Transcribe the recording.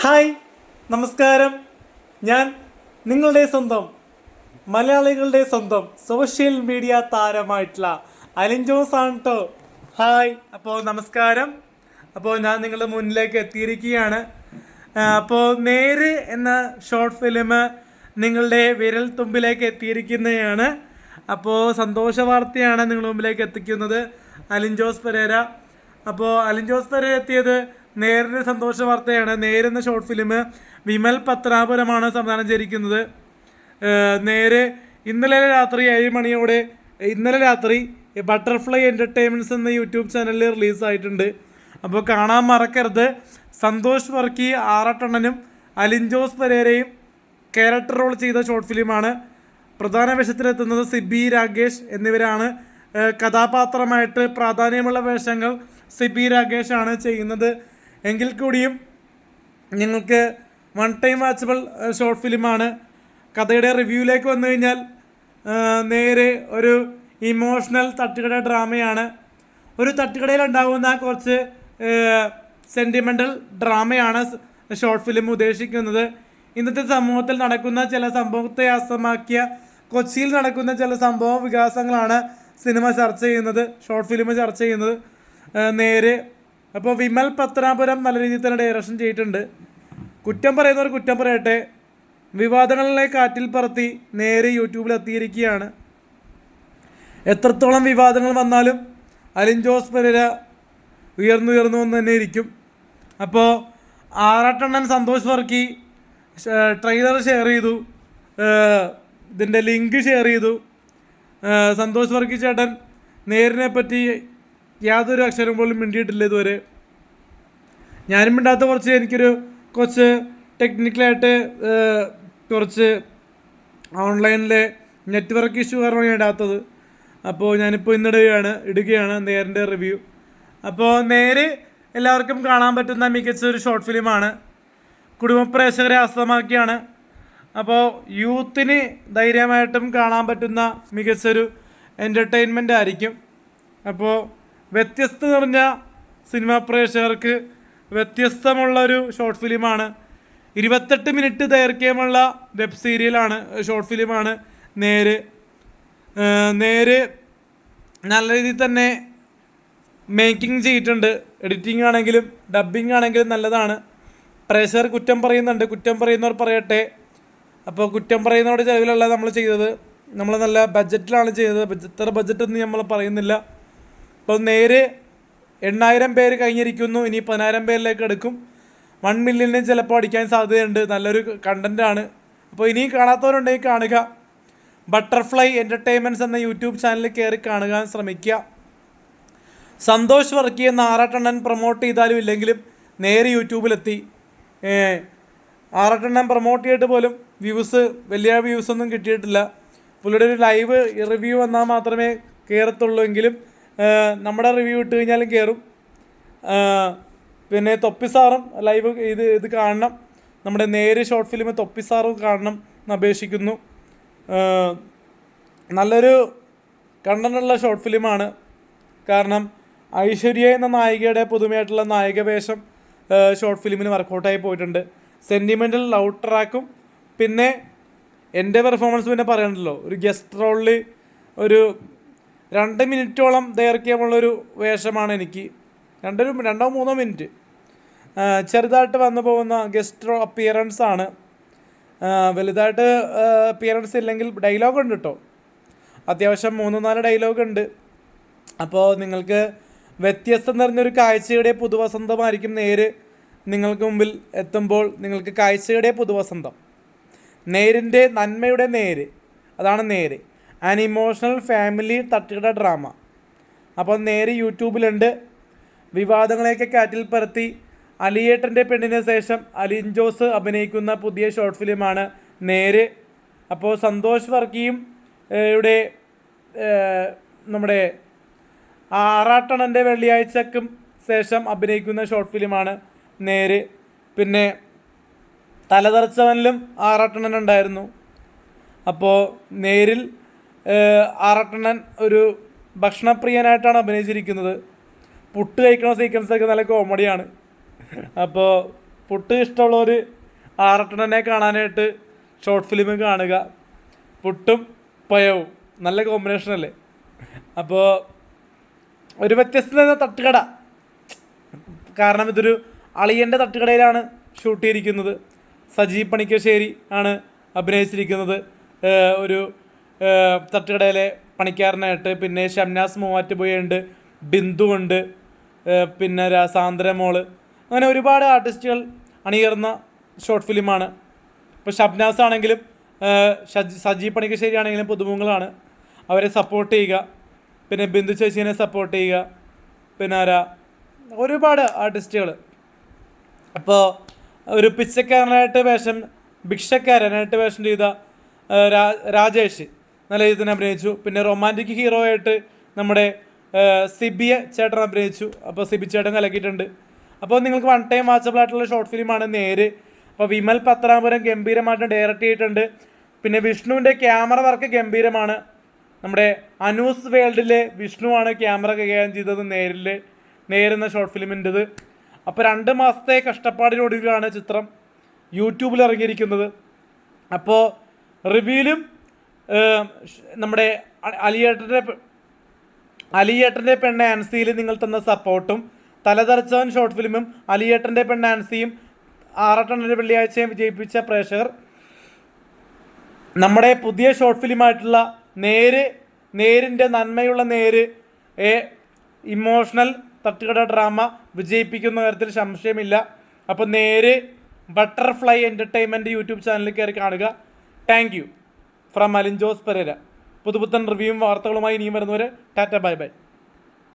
Hi, നമസ്കാരം. ഞാൻ നിങ്ങളുടെ സ്വന്തം മലയാളികളുടെ സ്വന്തം സോഷ്യൽ മീഡിയ താരമായിട്ടുള്ള അലിൻ ജോസ് ആണ് കേട്ടോ. ഹായ്, അപ്പോൾ നമസ്കാരം. അപ്പോൾ ഞാൻ നിങ്ങളുടെ മുന്നിലേക്ക് എത്തിയിരിക്കുകയാണ്. അപ്പോൾ നേര് എന്ന ഷോർട്ട് ഫിലിം നിങ്ങളുടെ വിരൽ തുമ്പിലേക്ക് എത്തിയിരിക്കുന്നതാണ്. അപ്പോൾ സന്തോഷ വാർത്തയാണ് നിങ്ങളുടെ മുമ്പിലേക്ക് എത്തിക്കുന്നത്. അലിൻ ജോസ് പെരേര. അപ്പോൾ അലിൻ ജോസ് പെരേര എത്തിയത് നേരിൻ്റെ സന്തോഷ വാർത്തയാണ്. നേരെന്ന ഷോർട്ട് ഫിലിം വിമൽ പത്രാപുരമാണ് സംവിധാനം ചെയ്തിരിക്കുന്നത്. നേര് ഇന്നലെ രാത്രി 7 മണിയോടെ ബട്ടർഫ്ലൈ എൻ്റർടൈൻമെൻറ്റ്സ് എന്ന യൂട്യൂബ് ചാനലിൽ റിലീസായിട്ടുണ്ട്. അപ്പോൾ കാണാൻ മറക്കരുത്. സന്തോഷ് വർക്കി, ആറട്ടണ്ണനും അലിൻ ജോസ് പെരേരയും ക്യാരക്ടർ റോൾ ചെയ്ത ഷോർട്ട് ഫിലിമാണ്. പ്രധാന വേഷത്തിലെത്തുന്നത് സിബി രാഗേഷ് എന്നിവരാണ്. കഥാപാത്രമായിട്ട് പ്രാധാന്യമുള്ള വേഷങ്ങൾ സിബി രാഗേഷാണ് ചെയ്യുന്നത്. എങ്കിൽ കൂടിയും നിങ്ങൾക്ക് വൺ ടൈം വാച്ചബിൾ ഷോർട്ട് ഫിലിമാണ്. കഥയുടെ റിവ്യൂവിലേക്ക് വന്നു കഴിഞ്ഞാൽ നേരെ ഒരു ഇമോഷണൽ തട്ടുകട ഡ്രാമയാണ്. ഒരു തട്ടുകടയിലുണ്ടാകുന്ന കുറച്ച് സെൻറ്റിമെൻ്റൽ ഡ്രാമയാണ് ഷോർട്ട് ഫിലിം ഉദ്ദേശിക്കുന്നത്. ഇന്നത്തെ സമൂഹത്തിൽ നടക്കുന്ന ചില സംഭവത്തെ ആസ്പദമാക്കിയ കൊച്ചിയിൽ നടക്കുന്ന ചില സംഭവ വികാസങ്ങളാണ് സിനിമ ചർച്ച ചെയ്യുന്നത്, ഷോർട്ട് ഫിലിം ചർച്ച ചെയ്യുന്നത്. നേര് അപ്പോൾ വിമൽ പത്രാപുരം നല്ല രീതിയിൽ തന്നെ ഡയറക്ഷൻ ചെയ്തിട്ടുണ്ട്. കുറ്റം പറയുന്നവർ കുറ്റം പറയട്ടെ. വിവാദങ്ങളിലെ കാറ്റിൽ പറത്തി നേരെ യൂട്യൂബിൽ എത്തിയിരിക്കുകയാണ്. എത്രത്തോളം വിവാദങ്ങൾ വന്നാലും അലിൻ ജോസ് പെരേര ഉയർന്നു എന്ന് തന്നെ ഇരിക്കും. അപ്പോൾ ആറാട്ടണ്ണൻ സന്തോഷ് വർക്കി ട്രെയിലർ ഷെയർ ചെയ്തു, ഇതിൻ്റെ ലിങ്ക് ഷെയർ ചെയ്തു. സന്തോഷ് വർക്കി ചേട്ടൻ നേരിനെ പറ്റി യാതൊരു അക്ഷരം പോലും മിണ്ടിയിട്ടില്ല ഇതുവരെ. ഞാനും മിണ്ടാത്ത എനിക്കൊരു കുറച്ച് ടെക്നിക്കലായിട്ട് കുറച്ച് ഓൺലൈനിലെ നെറ്റ്വർക്ക് ഇഷ്യൂ കാരണമാണ് ഞാൻ ഇടാത്തത്. അപ്പോൾ ഞാനിപ്പോൾ ഇടുകയാണ് നേരിൻ്റെ റിവ്യൂ. അപ്പോൾ നേര് എല്ലാവർക്കും കാണാൻ പറ്റുന്ന മികച്ച ഒരു ഷോർട്ട് ഫിലിമാണ്. കുടുംബ പ്രേക്ഷകരെ ആസ്പദമാക്കിയാണ്. അപ്പോൾ യൂത്തിന് ധൈര്യമായിട്ടും കാണാൻ പറ്റുന്ന മികച്ചൊരു എൻ്റർടൈൻമെൻ്റ് ആയിരിക്കും. അപ്പോൾ വ്യത്യസ്തത നിറഞ്ഞ സിനിമാ പ്രേക്ഷകർക്ക് വ്യത്യസ്തമുള്ളൊരു ഷോർട്ട് ഫിലിമാണ്. 28 മിനിറ്റ് ദൈർഘ്യമുള്ള വെബ് സീരിയലാണ്, ഷോർട്ട് ഫിലിമാണ് നേര്. നല്ല രീതിയിൽ തന്നെ മേക്കിംഗ് ചെയ്തിട്ടുണ്ട്. എഡിറ്റിംഗ് ആണെങ്കിലും ഡബ്ബിംഗ് ആണെങ്കിലും നല്ലതാണ്. പ്രേക്ഷകർ കുറ്റം പറയുന്നുണ്ട്, കുറ്റം പറയുന്നവർ പറയട്ടെ. അപ്പോൾ കുറ്റം പറയുന്നവരുടെ ചെലവിലല്ല നമ്മൾ ചെയ്തത്, നമ്മൾ നല്ല ബഡ്ജറ്റിലാണ് ചെയ്തത്. ഇത്ര ബഡ്ജറ്റൊന്നും നമ്മൾ പറയുന്നില്ല. അപ്പോൾ നേര് 8,000 പേര് കഴിഞ്ഞിരിക്കുന്നു. ഇനി 10,000 പേരിലേക്ക് എടുക്കും. 1 മില്യണിന് ചിലപ്പോൾ അടിക്കാൻ സാധ്യതയുണ്ട്. നല്ലൊരു കണ്ടൻറ്റാണ്. അപ്പോൾ ഇനിയും കാണാത്തവരുണ്ടെങ്കിൽ കാണുക. ബട്ടർഫ്ലൈ എൻ്റർടൈൻമെൻറ്റ്സ് എന്ന യൂട്യൂബ് ചാനലിൽ കയറി കാണുക ശ്രമിക്കുക. സന്തോഷ് വർക്കി എന്ന ആറാട്ടണ്ണൻ പ്രൊമോട്ട് ചെയ്താലും ഇല്ലെങ്കിലും നേരെ യൂട്യൂബിലെത്തി. ആറാട്ടണ്ണൻ പ്രൊമോട്ട് ചെയ്തിട്ട് പോലും വലിയ വ്യൂസൊന്നും കിട്ടിയിട്ടില്ല. പുള്ളിയുടെ ഒരു ലൈവ് റിവ്യൂ വന്നാൽ മാത്രമേ കയറത്തുള്ളൂ. എങ്കിലും നമ്മുടെ റിവ്യൂ ഇട്ട് കഴിഞ്ഞാലും കയറും. പിന്നെ തൊപ്പിസാറും ലൈവ് ഇത് കാണണം. നമ്മുടെ നേര് ഷോർട്ട് ഫിലിം തൊപ്പിസാറും കാണണം എന്ന് അപേക്ഷിക്കുന്നു. നല്ലൊരു കണ്ടന്റുള്ള ഷോർട്ട് ഫിലിമാണ്. കാരണം ഐശ്വര്യ എന്ന നായികയുടെ പുതുമയായിട്ടുള്ള നായിക വേഷം ഷോർട്ട് ഫിലിമിന് വർക്കൗട്ടായി പോയിട്ടുണ്ട്. സെൻറ്റിമെൻ്റൽ ലവ് ട്രാക്കും പിന്നെ എൻ്റെ പെർഫോമൻസ് പിന്നെ പറയണ്ടല്ലോ. ഒരു ഗസ്റ്റ് റോളിൽ ഒരു 2 മിനിറ്റോളം ദൈർഘ്യമുള്ളൊരു വേഷമാണ് എനിക്ക്. 2-3 മിനിറ്റ് ചെറുതായിട്ട് വന്നു പോകുന്ന ഗസ്റ്റ് അപ്പിയറൻസ് ആണ്. വലുതായിട്ട് അപ്പിയറൻസ് ഇല്ലെങ്കിൽ ഡയലോഗ് ഉണ്ട് കേട്ടോ. അത്യാവശ്യം 3-4 ഡയലോഗ് ഉണ്ട്. അപ്പോൾ നിങ്ങൾക്ക് വ്യത്യസ്തം നിറഞ്ഞൊരു കാഴ്ചയുടെ പുതുവസന്തമായിരിക്കും നേര് നിങ്ങൾക്ക് മുമ്പിൽ എത്തുമ്പോൾ. നിങ്ങൾക്ക് കാഴ്ചയുടെ പുതുവസന്തം. നേരിൻ്റെ നന്മയുടെ നേര്, അതാണ് നേര്. ആൻ ഇമോഷണൽ ഫാമിലി തട്ടുകട ഡ്രാമ. അപ്പോൾ നേര് യൂട്യൂബിലുണ്ട്. വിവാദങ്ങളെയൊക്കെ കാറ്റിൽ പരത്തി അലിയേട്ടൻ്റെ പെണ്ണിന് ശേഷം അലിൻ ജോസ് അഭിനയിക്കുന്ന പുതിയ ഷോർട്ട് ഫിലിമാണ് നേര്. അപ്പോൾ സന്തോഷ് വർക്കിയും നമ്മുടെ ആറാട്ടണൻ്റെ വെള്ളിയാഴ്ചക്കും ശേഷം അഭിനയിക്കുന്ന ഷോർട്ട് ഫിലിമാണ് നേര്. പിന്നെ തലതെറിച്ചവനിലും ആറാട്ടണനുണ്ടായിരുന്നു. അപ്പോൾ നേരിൽ ആറാട്ടണ്ണൻ ഒരു ഭക്ഷണപ്രിയനായിട്ടാണ് അഭിനയിച്ചിരിക്കുന്നത്. പുട്ട് കഴിക്കുന്ന സീക്വൻസൊക്കെ നല്ല കോമഡിയാണ്. അപ്പോൾ പുട്ട് ഇഷ്ടമുള്ളവർ ആറട്ടണനെ കാണാനായിട്ട് ഷോർട്ട് ഫിലിം കാണുക. പുട്ടും പയവും നല്ല കോമ്പിനേഷൻ അല്ലേ. അപ്പോൾ ഒരു വ്യത്യസ്ത തട്ടുകട, കാരണം ഇതൊരു അളിയൻ്റെ തട്ടുകടയിലാണ് ഷൂട്ട് ചെയ്തിരിക്കുന്നത്. സജീവ് പണിക്കശ്ശേരി ആണ് അഭിനയിച്ചിരിക്കുന്നത് ഒരു തട്ടുകടയിലെ പണിക്കാരനായിട്ട്. പിന്നെ ഷംനാസ് മൂവാറ്റുപുഴ ഉണ്ട്, ബിന്ദു ഉണ്ട്, പിന്നെ സാന്ദ്ര മോള്, അങ്ങനെ ഒരുപാട് ആർട്ടിസ്റ്റുകൾ അണിയേറുന്ന ഷോർട്ട് ഫിലിമാണ്. ഇപ്പോൾ ഷബ്നാസ് ആണെങ്കിലും സജീവ് പണിക്കശ്ശേരി ആണെങ്കിലും പുതുമുഖങ്ങളാണ്, അവരെ സപ്പോർട്ട് ചെയ്യുക. പിന്നെ ബിന്ദു ചേച്ചീനെ സപ്പോർട്ട് ചെയ്യുക. പിന്നെ ഒരുപാട് ആർട്ടിസ്റ്റുകൾ. അപ്പോൾ ഒരു പിച്ചക്കാരനായിട്ട് ഭിക്ഷക്കാരനായിട്ട് വേഷം ചെയ്ത രാജേഷ് നല്ല രീതിയിൽ തന്നെ അഭിനയിച്ചു. പിന്നെ റൊമാൻറ്റിക് ഹീറോ ആയിട്ട് നമ്മുടെ സിബി ചേട്ടൻ അഭിനയിച്ചു. അപ്പോൾ സിബി ചേട്ടൻ കലക്കിയിട്ടുണ്ട്. അപ്പോൾ നിങ്ങൾക്ക് വൺ ടൈം വാച്ചബിൾ ആയിട്ടുള്ള ഷോർട്ട് ഫിലിമാണ് നേര്. അപ്പോൾ വിമൽ പത്രാപുരം ഗംഭീരമായിട്ട് ഡയറക്റ്റ് ചെയ്തിട്ടുണ്ട്. പിന്നെ വിഷ്ണുവിൻ്റെ ക്യാമറ വർക്ക് ഗംഭീരമാണ്. നമ്മുടെ അനൂസ് വേൾഡിലെ വിഷ്ണുവാണ് ക്യാമറ കൈകാര്യം ചെയ്തത് നേരെന്ന ഷോർട്ട് ഫിലിമിൻ്റെത്. അപ്പോൾ 2 മാസത്തെ കഷ്ടപ്പാടിനൊടുവിലാണ് ചിത്രം യൂട്യൂബിൽ ഇറങ്ങിയിരിക്കുന്നത്. അപ്പോൾ റിവ്യൂലും നമ്മുടെ അലിയേട്ടൻ്റെ പെണ്ണ് ആൻസിയിൽ നിങ്ങൾ തന്ന സപ്പോർട്ടും, തലതെറിച്ചവൻ ഷോർട്ട് ഫിലിമും അലിയേട്ടൻ്റെ പെണ്ണ് ആൻസിയും 6 വെള്ളിയാഴ്ചയും വിജയിപ്പിച്ച പ്രേക്ഷകർ, നമ്മുടെ പുതിയ ഷോർട്ട് ഫിലിമായിട്ടുള്ള നേരിൻ്റെ നന്മയുള്ള ഇമോഷണൽ തട്ടുകട ഡ്രാമ വിജയിപ്പിക്കുന്ന കാര്യത്തിൽ സംശയമില്ല. അപ്പോൾ ബട്ടർഫ്ലൈ എൻ്റർടൈൻമെൻറ്റ് യൂട്യൂബ് ചാനലിൽ കയറി കാണുക. Thank you from Alin Jose Perera. പുതുപുത്തൻ റിവ്യൂവും വാർത്തകളുമായി ഇനിയും വരുന്നവരെ ടാറ്റ ബൈ ബൈ.